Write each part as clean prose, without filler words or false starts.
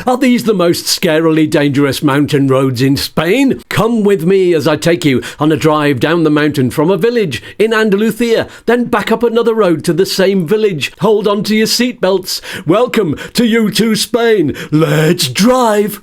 Are these the most scarily dangerous mountain roads in Spain? Come with me as I take you on a drive down the mountain from a village in Andalucía, then back up another road to the same village. Hold on to your seatbelts. Welcome to YouTooSpain. Let's drive.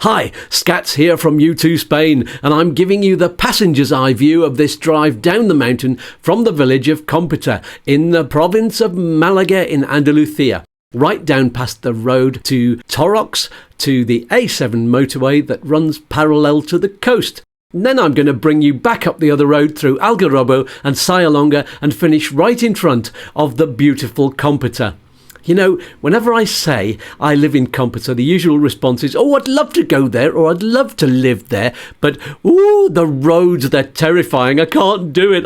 Hi, Skatz here from YouTooSpain, and I'm giving you the passenger's eye view of this drive down the mountain from the village of Cómpeta in the province of Málaga in Andalucía, right down past the road to Torrox to the A7 motorway that runs parallel to the coast. And then I'm going to bring you back up the other road through Algarrobo and Sayalonga and finish right in front of the beautiful Competa. You know, whenever I say I live in Cómpeta, the usual response is, oh, I'd love to go there, or I'd love to live there, but, ooh, the roads, they're terrifying. I can't do it.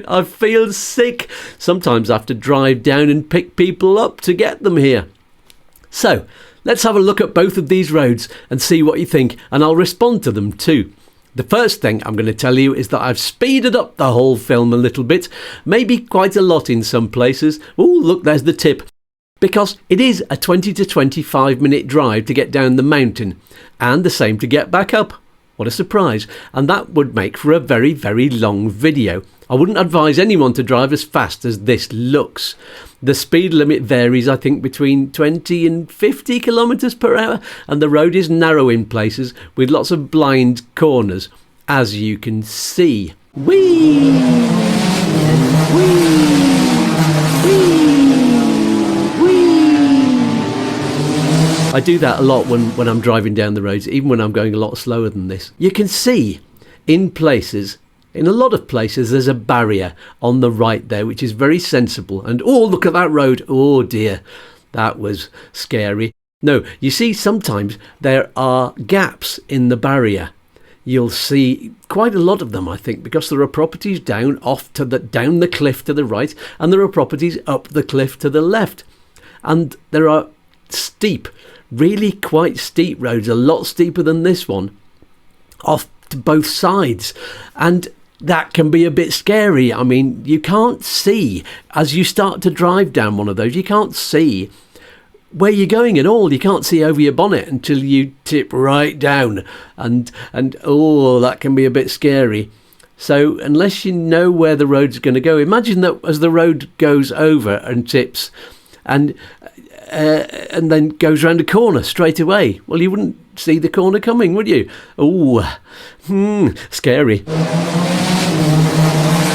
I feel sick. Sometimes I have to drive down and pick people up to get them here. So, let's have a look at both of these roads and see what you think, and I'll respond to them too. The first thing I'm going to tell you is that I've speeded up the whole film a little bit, maybe quite a lot in some places. Ooh, look, there's the tip. Because it is a 20 to 25 minute drive to get down the mountain, and the same to get back up. What a surprise. And that would make for a very, very long video. I wouldn't advise anyone to drive as fast as this looks. The speed limit varies, I think, between 20 and 50 kilometres per hour, and the road is narrow in places with lots of blind corners, as you can see. Whee! Whee! I do that a lot when I'm driving down the roads, even when I'm going a lot slower than this. You can see in a lot of places, there's a barrier on the right there, which is very sensible. And oh, look at that road. Oh dear, that was scary. No, you see, sometimes there are gaps in the barrier. You'll see quite a lot of them, I think, because there are properties down the cliff to the right, and there are properties up the cliff to the left. And there are really quite steep roads, a lot steeper than this one, off to both sides, and that can be a bit scary. I mean, you can't see, as you start to drive down one of those, you can't see where you're going at all. You can't see over your bonnet until you tip right down, and oh, that can be a bit scary. So unless you know where the road's going to go, imagine that as the road goes over and tips and then goes round a corner straight away. Well, you wouldn't see the corner coming, would you? Oh, scary.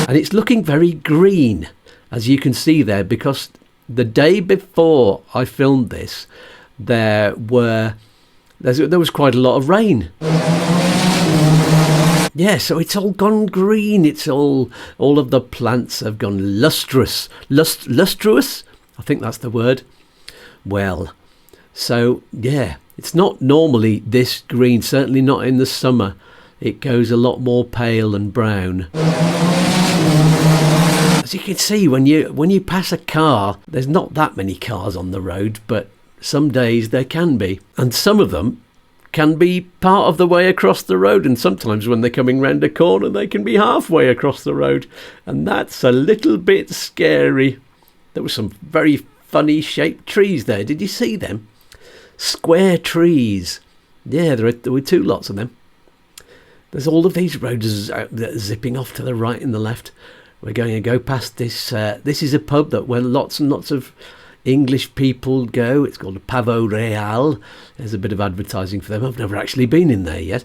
And it's looking very green, as you can see there, because the day before I filmed this, there was quite a lot of rain. Yeah, so it's all gone green. It's all of the plants have gone lustrous. Lustrous? I think that's the word. Well, so yeah, it's not normally this green, certainly not in the summer. It goes a lot more pale and brown. As you can see, when you pass a car, there's not that many cars on the road, but some days there can be. And some of them can be part of the way across the road, and sometimes when they're coming round a corner, they can be halfway across the road. And that's a little bit scary. There were some very funny shaped trees there. Did you see them? Square trees. Yeah, there were two lots of them. There's all of these roads zipping off to the right and the left. We're going to go past this. This is a pub where lots and lots of English people go. It's called a Pavo Real. There's a bit of advertising for them. I've never actually been in there yet.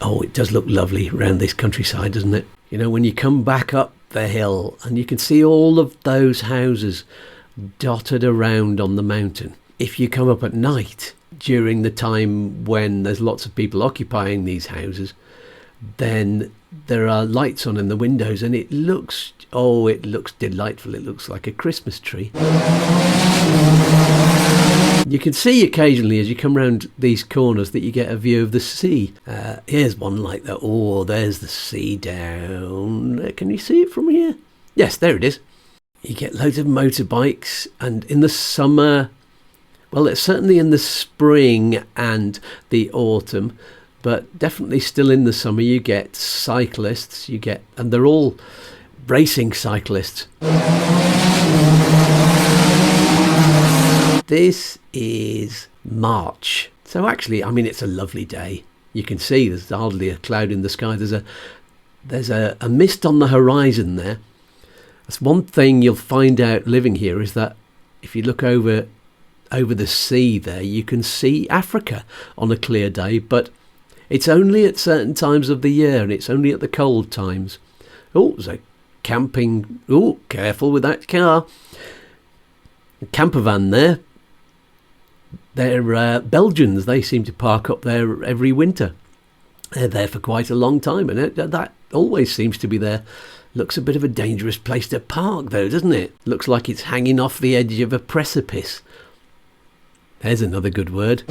Oh, it does look lovely around this countryside, doesn't it? You know, when you come back up the hill and you can see all of those houses dotted around on the mountain. If you come up at night during the time when there's lots of people occupying these houses, then there are lights on in the windows, and it looks delightful. It looks like a Christmas tree. You can see occasionally as you come round these corners that you get a view of the sea. Here's one like that. Oh, there's the sea down there. Can you see it from here? Yes, there it is. You get loads of motorbikes, and in the summer, Well, it's certainly in the spring and the autumn, but definitely still in the summer. You get cyclists, and they're all racing cyclists. This is March. So actually, I mean, it's a lovely day. You can see there's hardly a cloud in the sky. There's a mist on the horizon there. That's one thing you'll find out living here, is that if you look over the sea there, you can see Africa on a clear day, but it's only at certain times of the year, and it's only at the cold times. Oh, there's a camping... Oh, careful with that car. A camper van there. They're Belgians. They seem to park up there every winter. They're there for quite a long time, and that always seems to be there. Looks a bit of a dangerous place to park, though, doesn't it? Looks like it's hanging off the edge of a precipice. There's another good word.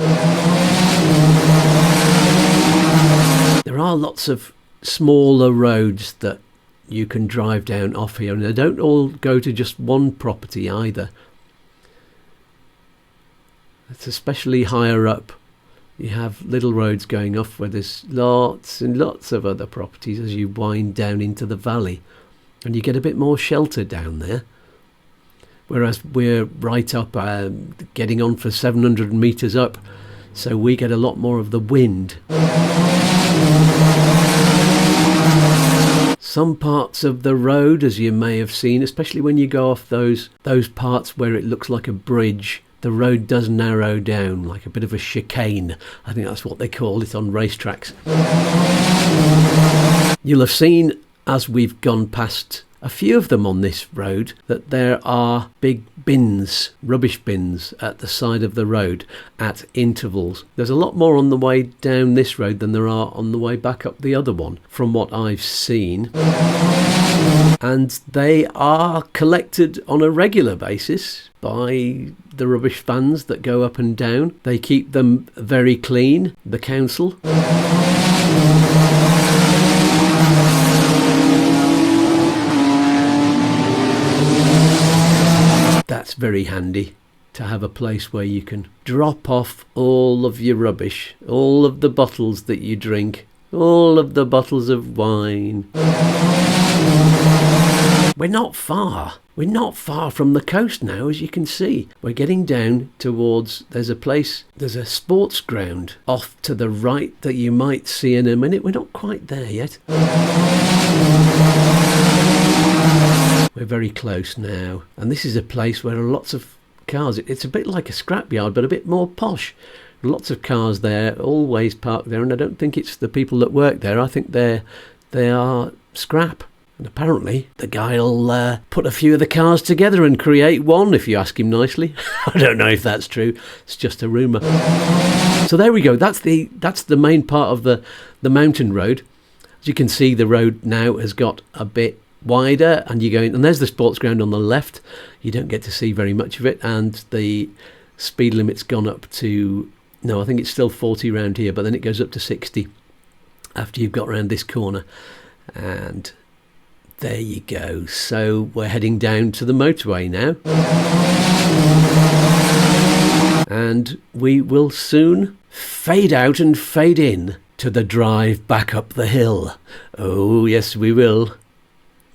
There are lots of smaller roads that you can drive down off here, and they don't all go to just one property either. It's especially higher up. You have little roads going off where there's lots and lots of other properties as you wind down into the valley, and you get a bit more shelter down there. Whereas we're right up, getting on for 700 metres up, so we get a lot more of the wind. Some parts of the road, as you may have seen, especially when you go off those parts where it looks like a bridge, the road does narrow down, like a bit of a chicane. I think that's what they call it on racetracks. You'll have seen, as we've gone past a few of them on this road, that there are big bins, rubbish bins, at the side of the road at intervals. There's a lot more on the way down this road than there are on the way back up the other one, from what I've seen. And they are collected on a regular basis by the rubbish vans that go up and down. They keep them very clean, the council. That's very handy, to have a place where you can drop off all of your rubbish, all of the bottles that you drink, all of the bottles of wine. We're not far from the coast now, as you can see. We're getting down towards, there's a sports ground off to the right that you might see in a minute. We're not quite there yet. We're very close now, and this is a place where there are lots of cars. It's a bit like a scrapyard, but a bit more posh. Lots of cars there, always parked there, and I don't think it's the people that work there. I think they are scrap. And apparently the guy'll put a few of the cars together and create one, if you ask him nicely. I don't know if that's true. It's just a rumour. So there we go. That's the main part of the mountain road. As you can see, the road now has got a bit wider, and you go in, and there's the sports ground on the left. You don't get to see very much of it, and the speed limit's gone up to, no, I think it's still 40 round here, but then it goes up to 60 after you've got around this corner. And there you go. So we're heading down to the motorway now, and we will soon fade out and fade in to the drive back up the hill. Oh yes, we will.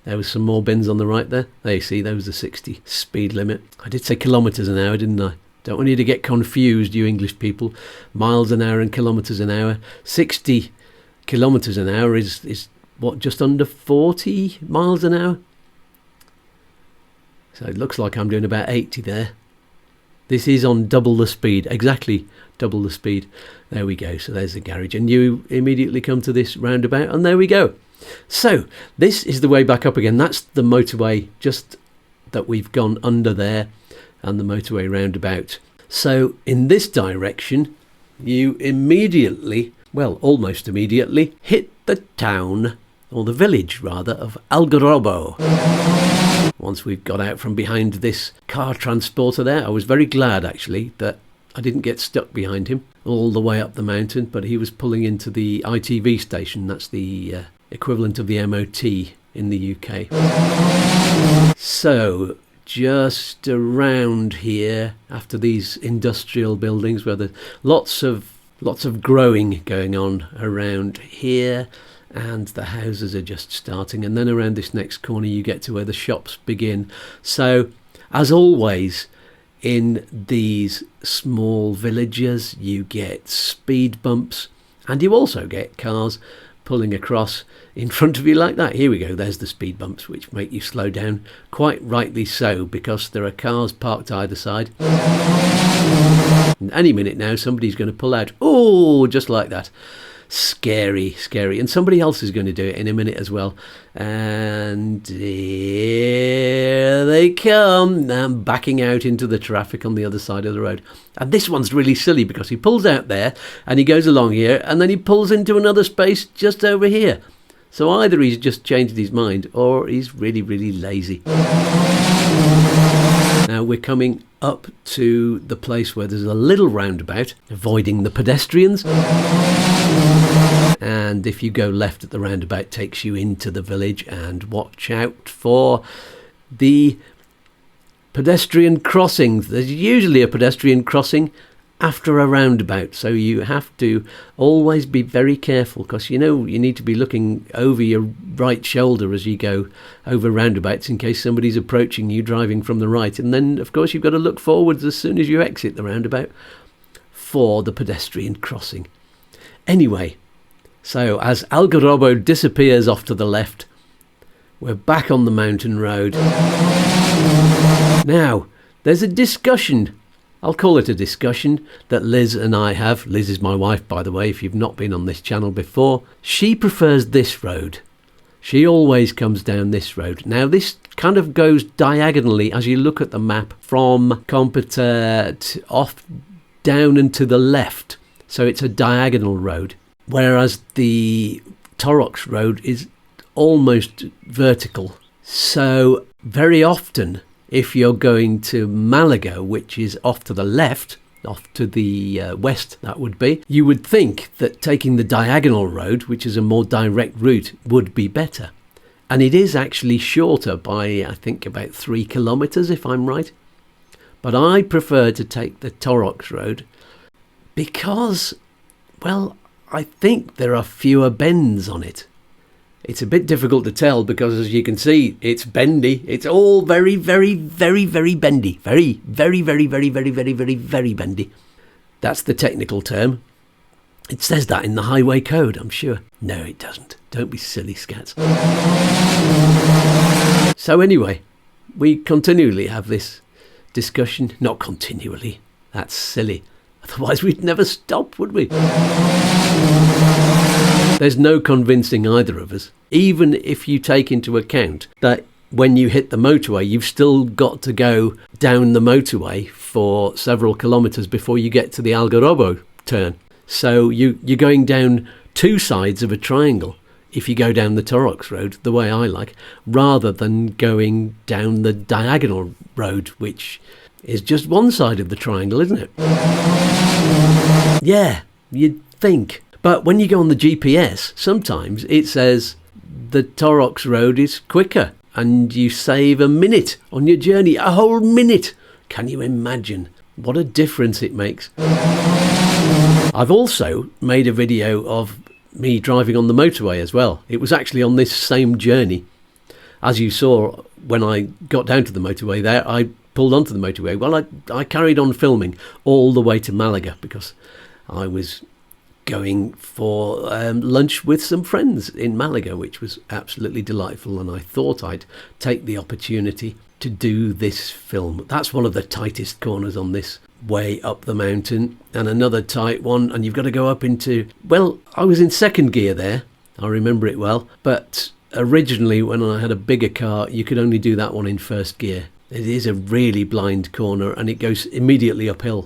There was some more bins on the right there. There you see, those are 60 speed limit. I did say kilometres an hour, didn't I? Don't want you to get confused, you English people. Miles an hour and kilometres an hour. 60 kilometres an hour is what, just under 40 miles an hour? So it looks like I'm doing about 80 there. This is on double the speed, exactly double the speed. There we go. So there's the garage, and you immediately come to this roundabout, and there we go. So this is the way back up again. That's the motorway just that we've gone under there, and the motorway roundabout. So in this direction you immediately, well, almost immediately, hit the town, or the village rather, of Algarrobo. Once we've got out from behind this car transporter there, I was very glad actually that I didn't get stuck behind him all the way up the mountain, but he was pulling into the ITV station. That's the equivalent of the MOT in the UK. So just around here after these industrial buildings where there's lots of growing going on around here, and the houses are just starting, and then around this next corner you get to where the shops begin. So as always in these small villages, you get speed bumps, and you also get cars pulling across in front of you like that. Here we go, there's the speed bumps, which make you slow down, quite rightly so, because there are cars parked either side. And any minute now somebody's going to pull out. Oh, just like that. Scary, scary. And somebody else is going to do it in a minute as well. And here they come, and backing out into the traffic on the other side of the road. And this one's really silly because he pulls out there and he goes along here, and then he pulls into another space just over here. So either he's just changed his mind or he's really, really lazy. Now we're coming up to the place where there's a little roundabout, avoiding the pedestrians. And if you go left at the roundabout, it takes you into the village, and watch out for the pedestrian crossings. There's usually a pedestrian crossing after a roundabout, so you have to always be very careful, because you need to be looking over your right shoulder as you go over roundabouts in case somebody's approaching you driving from the right. And then of course you've got to look forwards as soon as you exit the roundabout for the pedestrian crossing. Anyway, so as Algarrobo disappears off to the left, we're back on the mountain road. Now, there's a discussion, I'll call it a discussion, that Liz and I have. Liz is my wife, by the way, if you've not been on this channel before. She prefers this road. She always comes down this road. Now, this kind of goes diagonally as you look at the map from Competa off down and to the left. So it's a diagonal road. Whereas the Torrox road is almost vertical. So very often, if you're going to Malaga, which is off to the left, off to the west that would be, you would think that taking the diagonal road, which is a more direct route, would be better. And it is actually shorter by, I think, about 3 kilometres, if I'm right. But I prefer to take the Torrox road because, well, I think there are fewer bends on it. It's a bit difficult to tell because, as you can see, it's bendy. It's all very, very, very, very bendy. Very, very, very, very, very, very, very, very bendy. That's the technical term. It says that in the highway code, I'm sure. No, it doesn't. Don't be silly, Skatz. So anyway, we continually have this discussion. Not continually. That's silly. Otherwise we'd never stop, would we? There's no convincing either of us, even if you take into account that when you hit the motorway, you've still got to go down the motorway for several kilometres before you get to the Algarrobo turn. So you're going down two sides of a triangle if you go down the Torrox road, the way I like, rather than going down the diagonal road, which is just one side of the triangle, isn't it? Yeah, you'd think. But when you go on the GPS, sometimes it says the Torrox road is quicker and you save a minute on your journey, a whole minute. Can you imagine what a difference it makes? I've also made a video of me driving on the motorway as well. It was actually on this same journey. As you saw when I got down to the motorway there, I pulled onto the motorway. Well, I carried on filming all the way to Malaga because I was going for lunch with some friends in Malaga, which was absolutely delightful, and I thought I'd take the opportunity to do this film. That's one of the tightest corners on this way up the mountain, and another tight one, and you've got to go up into, well, I was in second gear there, I remember it well, but originally when I had a bigger car you could only do that one in first gear. It is a really blind corner and it goes immediately uphill.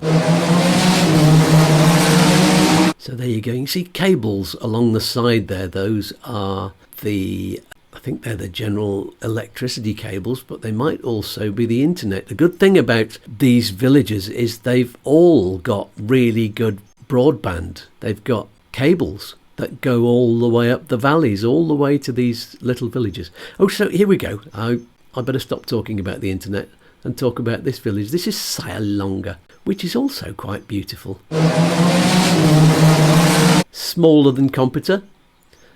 So there you go. You see cables along the side there. Those are I think they're the general electricity cables, but they might also be the internet. The good thing about these villages is they've all got really good broadband. They've got cables that go all the way up the valleys, all the way to these little villages. Oh, so here we go. I better stop talking about the internet. and talk about this village. This is Salonga, which is also quite beautiful. Smaller than Competa,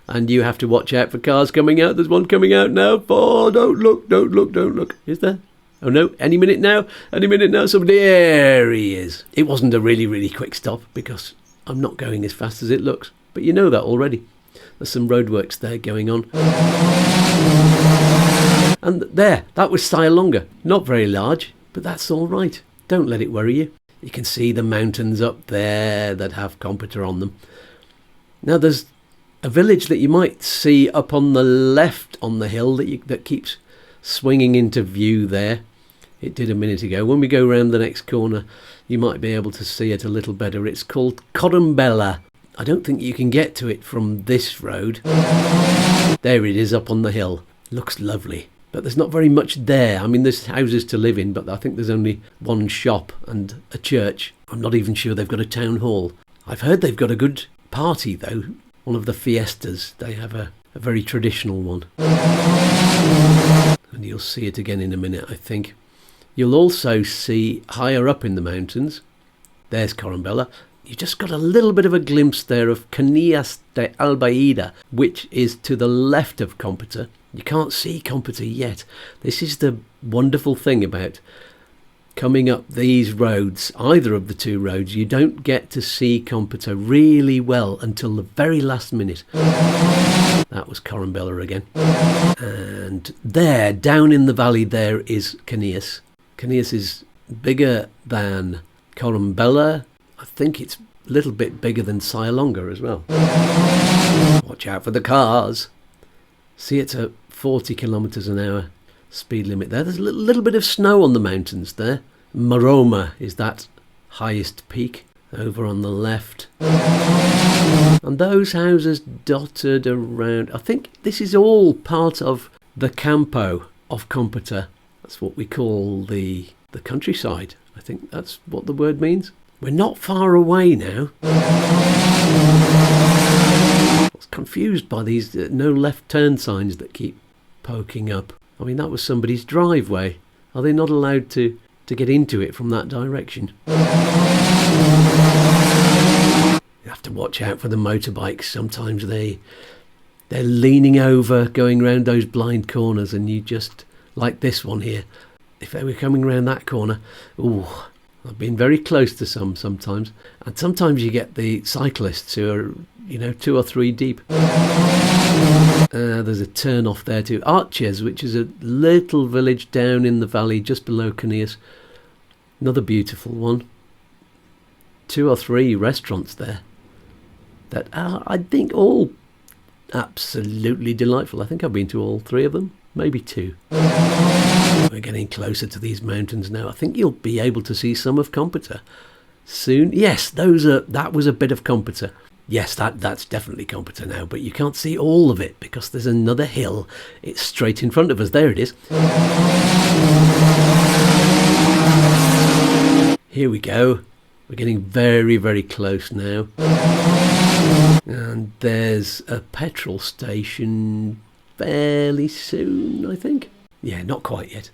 and you have to watch out for cars coming out. There's one coming out now. Oh, don't look, don't look, don't look. Is there? Oh no, any minute now, somebody, there he is. It wasn't a really, really quick stop because I'm not going as fast as it looks, but you know that already. There's some roadworks there going on. And there, that was Salonga. Not very large, but that's all right. Don't let it worry you. You can see the mountains up there that have Competa on them. Now there's a village that you might see up on the left on the hill that keeps swinging into view there. It did a minute ago. When we go round the next corner, you might be able to see it a little better. It's called Cómpeta. I don't think you can get to it from this road. There it is up on the hill. Looks lovely. But there's not very much there. I mean, there's houses to live in, but I think there's only one shop and a church. I'm not even sure they've got a town hall. I've heard they've got a good party, though. One of the fiestas. They have a very traditional one. And you'll see it again in a minute, I think. You'll also see higher up in the mountains. There's Cómpeta. You just got a little bit of a glimpse there of Cañas de Albaida, which is to the left of Competa. You can't see Competa yet. This is the wonderful thing about coming up these roads, either of the two roads. You don't get to see Competa really well until the very last minute. That was Cómpeta again. And there, down in the valley, there is Cañas. Cañas is bigger than Cómpeta. I think it's a little bit bigger than Salonga as well. Watch out for the cars. See, it's a 40 kilometres an hour speed limit there. There's a little bit of snow on the mountains there. Maroma is that highest peak over on the left. And those houses dotted around. I think this is all part of the campo of Competa. That's what we call the countryside. I think that's what the word means. We're not far away now. I was confused by these no left turn signs that keep poking up. I mean, that was somebody's driveway. Are they not allowed to get into it from that direction? You have to watch out for the motorbikes. Sometimes they're leaning over, going round those blind corners, and you just, like this one here, if they were coming round that corner, ooh, I've been very close to some sometimes. And sometimes you get the cyclists who are, 2 or 3 deep. There's a turn off there to Arches, which is a little village down in the valley just below Cañas. Another beautiful one. 2 or 3 restaurants there that are, I think, all absolutely delightful. I think I've been to all 3 of them, maybe 2. We're getting closer to these mountains now. I think you'll be able to see some of Competa soon. Yes, that was a bit of Competa. Yes, that's definitely Competa now, but you can't see all of it because there's another hill. It's straight in front of us. There it is. Here we go. We're getting very, very close now. And there's a petrol station fairly soon, I think. Yeah, not quite yet.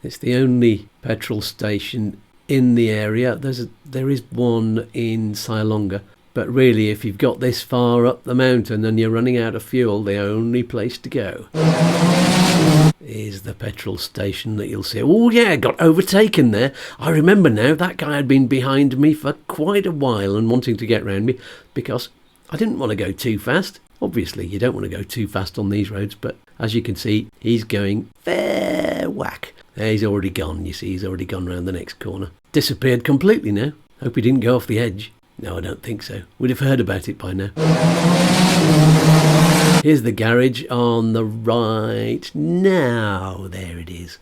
It's the only petrol station in the area. There is one in Salonga. But really, if you've got this far up the mountain and you're running out of fuel, the only place to go is the petrol station that you'll see. Oh yeah, got overtaken there. I remember now, that guy had been behind me for quite a while and wanting to get round me because I didn't want to go too fast. Obviously, you don't want to go too fast on these roads, but as you can see, he's going fair whack. There, he's already gone, you see, he's already gone round the next corner. Disappeared completely now. Hope he didn't go off the edge. No, I don't think so. We'd have heard about it by now. Here's the garage on the right. Now, there it is.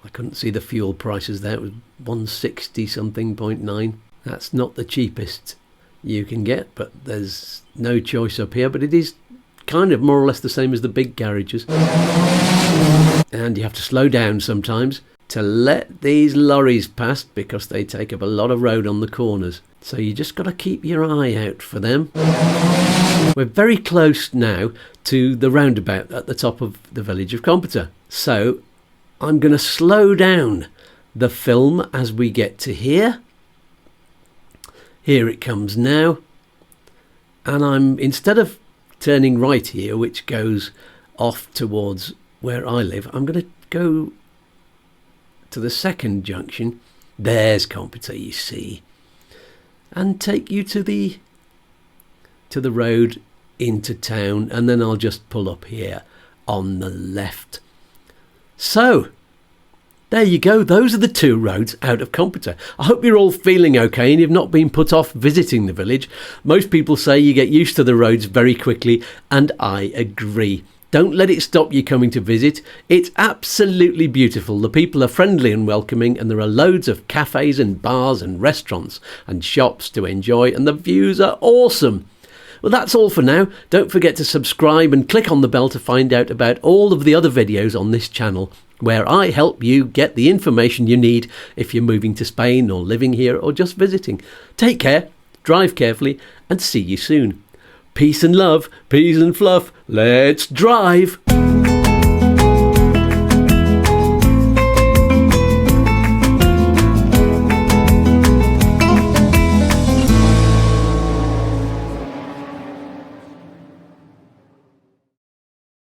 I couldn't see the fuel prices there. It was 160 something, 0.9. That's not the cheapest you can get, but there's no choice up here. But it is kind of more or less the same as the big garages. And you have to slow down sometimes to let these lorries pass because they take up a lot of road on the corners. So you just got to keep your eye out for them. We're very close now to the roundabout at the top of the village of Competa. So I'm going to slow down the film as we get to here. Here it comes now. And I'm, instead of turning right here, which goes off towards where I live, I'm going to go to the second junction. There's Competa, you see, and take you to the road into town, and then I'll just pull up here on the left. So there you go. Those are the two roads out of Competa. I hope you're all feeling okay and you've not been put off visiting the village. Most people say you get used to the roads very quickly, and I agree. Don't let it stop you coming to visit. It's absolutely beautiful. The people are friendly and welcoming, and there are loads of cafes and bars and restaurants and shops to enjoy, and the views are awesome. Well, that's all for now. Don't forget to subscribe and click on the bell to find out about all of the other videos on this channel, where I help you get the information you need if you're moving to Spain or living here or just visiting. Take care, drive carefully, and see you soon. Peace and love, peace and fluff, let's drive!